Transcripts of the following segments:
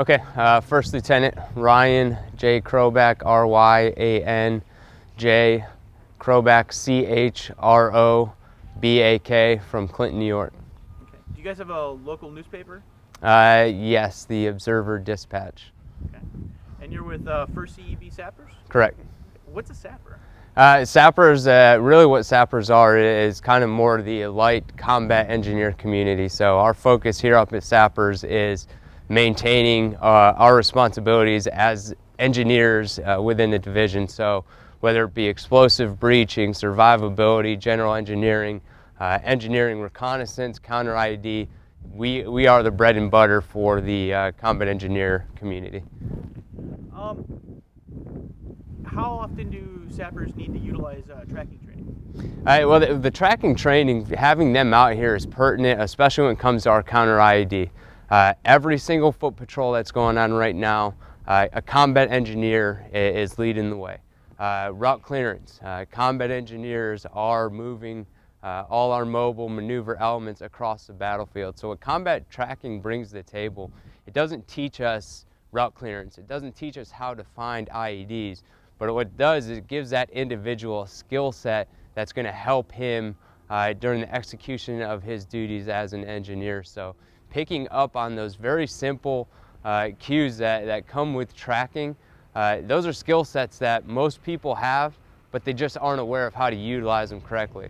Okay, First Lieutenant Ryan J. Chrobak, R-Y-A-N-J, Chrobak, C-H-R-O-B-A-K, from Clinton, New York. Okay. Do you guys have a local newspaper? Yes, the Observer Dispatch. Okay. And you're with 1st CEB Sappers? Correct. What's a sapper? Sappers, really what sappers are is kind of more the light combat engineer community. So our focus here up at Sappers is maintaining our responsibilities as engineers within the division. So whether it be explosive breaching, survivability, general engineering, engineering reconnaissance, counter IED, we are the bread and butter for the combat engineer community. How often do sappers need to utilize tracking training? Well, the tracking training, having them out here is pertinent, especially when it comes to our counter IED. Every single foot patrol that's going on right now, a combat engineer is leading the way. Route clearance, combat engineers are moving all our mobile maneuver elements across the battlefield. So what combat tracking brings to the table, it doesn't teach us route clearance, it doesn't teach us how to find IEDs, but what it does is it gives that individual a skill set that's going to help him during the execution of his duties as an engineer. So picking up on those very simple cues that come with tracking, those are skill sets that most people have, but they just aren't aware of how to utilize them correctly.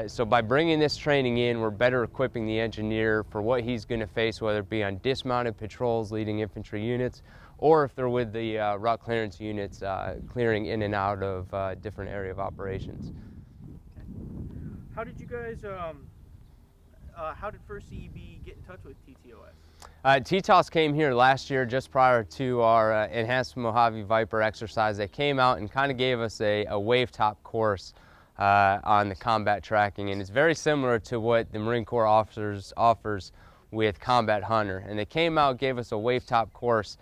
So by bringing this training in, we're better equipping the engineer for what he's going to face, whether it be on dismounted patrols leading infantry units, or if they're with the route clearance units clearing in and out of different area of operations. How did you guys, how did 1st CEB get in touch with TTOS? TTOS came here last year just prior to our Enhanced Mojave Viper exercise. They came out and kind of gave us a wave top course on the combat tracking, and it's very similar to what the Marine Corps offers with Combat Hunter. And they came out, gave us a wave top course.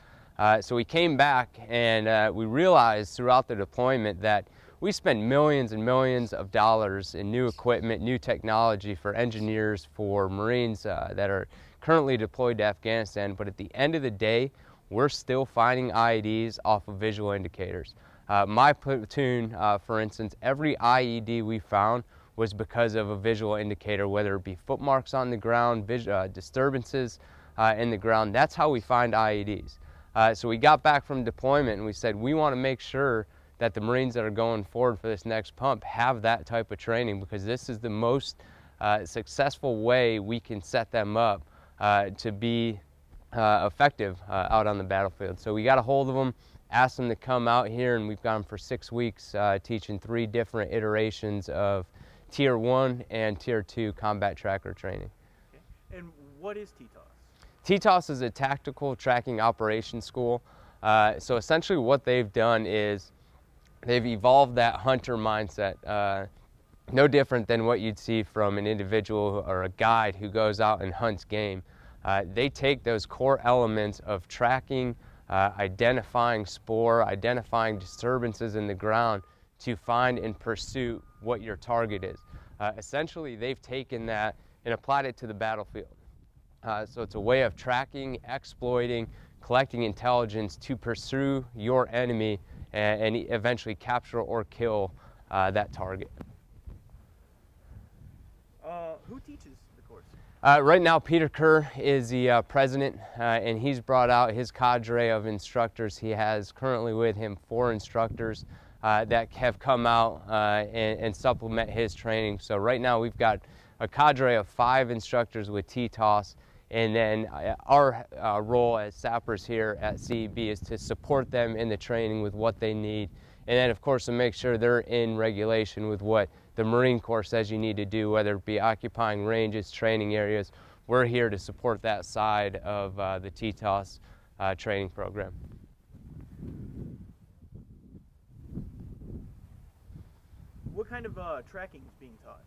So we came back and we realized throughout the deployment that we spend millions and millions of dollars in new equipment, new technology for engineers, for Marines that are currently deployed to Afghanistan, but at the end of the day, we're still finding IEDs off of visual indicators. My platoon, for instance, every IED we found was because of a visual indicator, whether it be footmarks on the ground, disturbances in the ground. That's how we find IEDs. So we got back from deployment and we said we want to make sure that the Marines that are going forward for this next pump have that type of training, because this is the most successful way we can set them up to be effective out on the battlefield. So we got a hold of them, asked them to come out here, and we've gone for 6 weeks teaching 3 different iterations of Tier 1 and Tier 2 combat tracker training. Okay. And what is TTOS? TTOS is a tactical tracking operations school. So essentially what they've done is they've evolved that hunter mindset, no different than what you'd see from an individual or a guide who goes out and hunts game. They take those core elements of tracking, identifying spoor, identifying disturbances in the ground to find and pursue what your target is. Essentially, they've taken that and applied it to the battlefield. So it's a way of tracking, exploiting, collecting intelligence to pursue your enemy and eventually capture or kill that target. Who teaches the course? Right now, Peter Kerr is the president, and he's brought out his cadre of instructors. He has currently with him 4 instructors that have come out and supplement his training. So right now we've got a cadre of 5 instructors with TTOS, and then our role as sappers here at CEB is to support them in the training with what they need, and then of course to make sure they're in regulation with what the Marine Corps says you need to do, whether it be occupying ranges, training areas. We're here to support that side of the TTOS training program. What kind of tracking is being taught?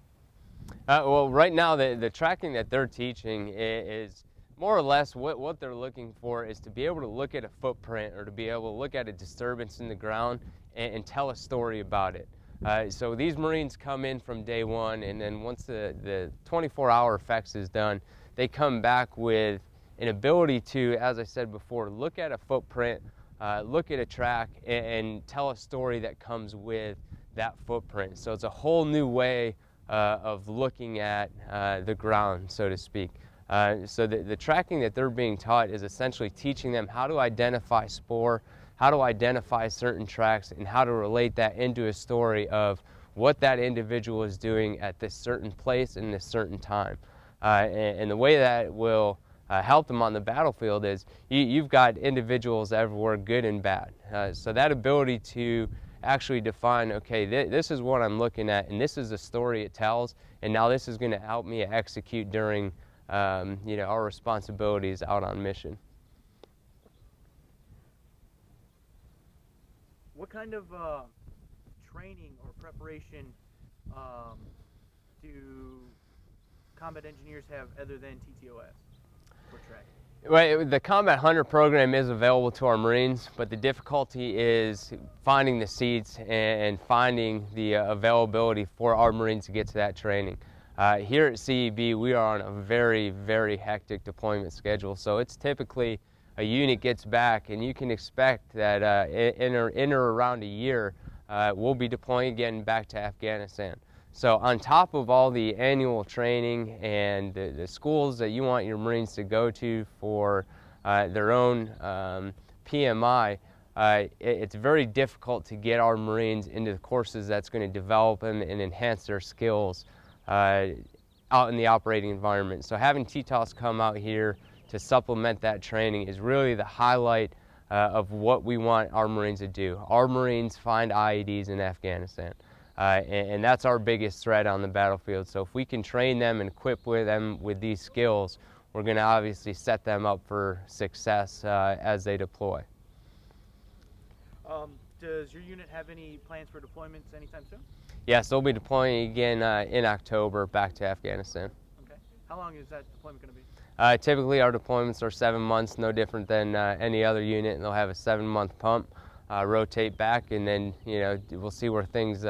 Well, right now the tracking that they're teaching is more or less what they're looking for is to be able to look at a footprint or to be able to look at a disturbance in the ground and tell a story about it. So these Marines come in from day one, and then once the 24-hour effects is done, they come back with an ability to, as I said before, look at a footprint, look at a track, and tell a story that comes with that footprint. So it's a whole new way of looking at the ground, so to speak. So the tracking that they're being taught is essentially teaching them how to identify spoor, how to identify certain tracks, and how to relate that into a story of what that individual is doing at this certain place in this certain time. And the way that will help them on the battlefield is you've got individuals everywhere, good and bad. So that ability to actually define, okay, this is what I'm looking at, and this is the story it tells, and now this is going to help me execute during you know, our responsibilities out on mission. What kind of training or preparation do combat engineers have other than TTOS for tracking? Well, the Combat Hunter program is available to our Marines, but the difficulty is finding the seats and finding the availability for our Marines to get to that training. Here at CEB, we are on a very, very hectic deployment schedule, so it's typically a unit gets back, and you can expect that in or around a year, we'll be deploying again back to Afghanistan. So on top of all the annual training and the schools that you want your Marines to go to for their own PMI, it's very difficult to get our Marines into the courses that's going to develop them and enhance their skills out in the operating environment. So having TTOS come out here to supplement that training is really the highlight of what we want our Marines to do. Our Marines find IEDs in Afghanistan. And that's our biggest threat on the battlefield. So if we can train them and equip them with these skills, we're going to obviously set them up for success as they deploy. Does your unit have any plans for deployments anytime soon? Yes, they'll be deploying again in October back to Afghanistan. Okay. How long is that deployment going to be? Typically our deployments are 7 months, no different than any other unit, and they'll have a 7-month pump, rotate back, and then, you know, we'll see where things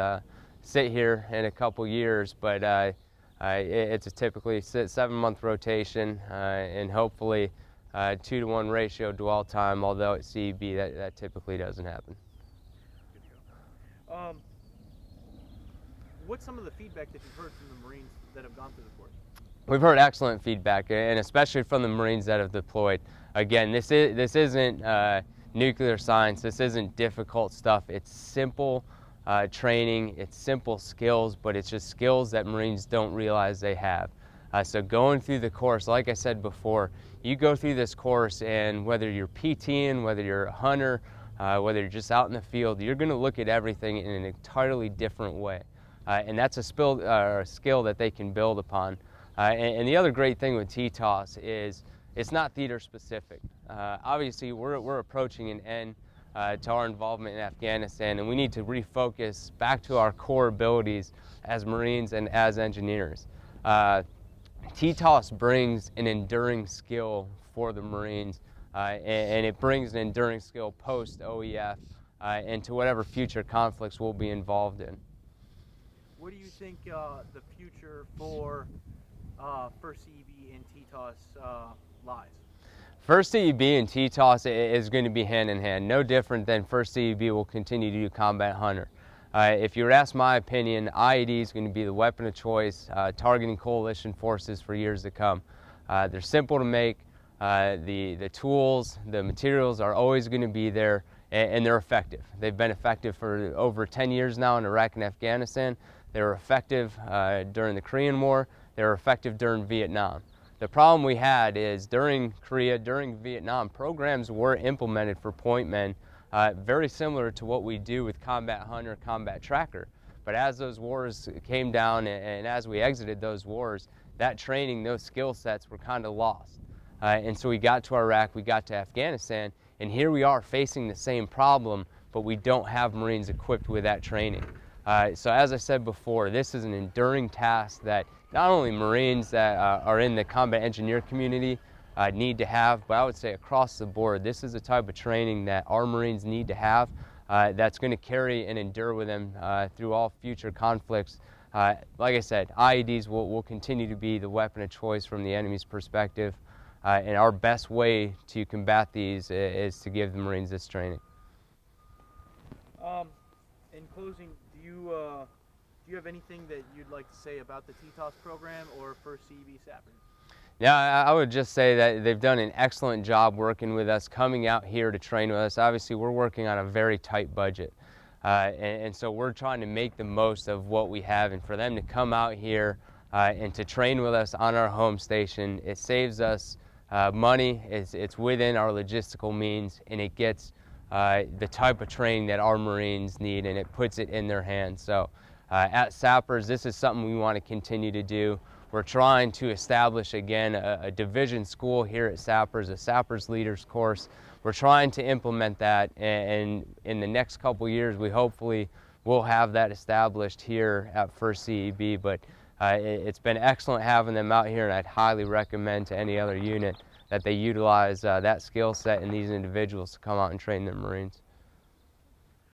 sit here in a couple years, but it's a typically 7-month rotation, and hopefully 2-to-1 ratio dwell time, although at CEB that typically doesn't happen. Good to go. What's some of the feedback that you've heard from the Marines that have gone through the course? We've heard excellent feedback, and especially from the Marines that have deployed. Again, this isn't nuclear science. This isn't difficult stuff. It's simple training. It's simple skills, but it's just skills that Marines don't realize they have. So going through the course, like I said before, you go through this course, and whether you're PTing, whether you're a hunter, whether you're just out in the field, you're going to look at everything in an entirely different way. And that's a skill that they can build upon. And the other great thing with TTOS is it's not theater specific. Obviously, we're approaching an end to our involvement in Afghanistan, and we need to refocus back to our core abilities as Marines and as engineers. TTOS brings an enduring skill for the Marines, and it brings an enduring skill post-OEF into whatever future conflicts we'll be involved in. Where do you think the future for First CEB and TTOS lies? First CEB and TTOS is going to be hand in hand, no different than First CEB will continue to do Combat Hunter. If you were to ask my opinion, IED is going to be the weapon of choice, targeting coalition forces for years to come. They're simple to make, the tools, the materials are always going to be there, and they're effective. They've been effective for over 10 years now in Iraq and Afghanistan. They were effective during the Korean War. They were effective during Vietnam. The problem we had is during Korea, during Vietnam, programs were implemented for point men, very similar to what we do with Combat Hunter, Combat Tracker. But as those wars came down and as we exited those wars, that training, those skill sets were kind of lost. And so we got to Iraq, we got to Afghanistan, and here we are facing the same problem, but we don't have Marines equipped with that training. So as I said before, this is an enduring task that not only Marines that are in the combat engineer community need to have, but I would say across the board, this is the type of training that our Marines need to have that's going to carry and endure with them through all future conflicts. Like I said, IEDs will continue to be the weapon of choice from the enemy's perspective. and our best way to combat these is to give the Marines this training. In closing, do you have anything that you'd like to say about the TTOS program or 1st CEB Sappers? Yeah, I would just say that they've done an excellent job working with us, coming out here to train with us. Obviously, we're working on a very tight budget, and so we're trying to make the most of what we have, and for them to come out here and to train with us on our home station, it saves us money, it's within our logistical means, and it gets the type of training that our Marines need, and it puts it in their hands. So at Sappers, this is something we want to continue to do. We're trying to establish, again, a division school here at Sappers, a Sappers Leaders course. We're trying to implement that, and in the next couple years, we hopefully will have that established here at 1st CEB, but it's been excellent having them out here, and I'd highly recommend to any other unit that they utilize that skill set and these individuals to come out and train their Marines.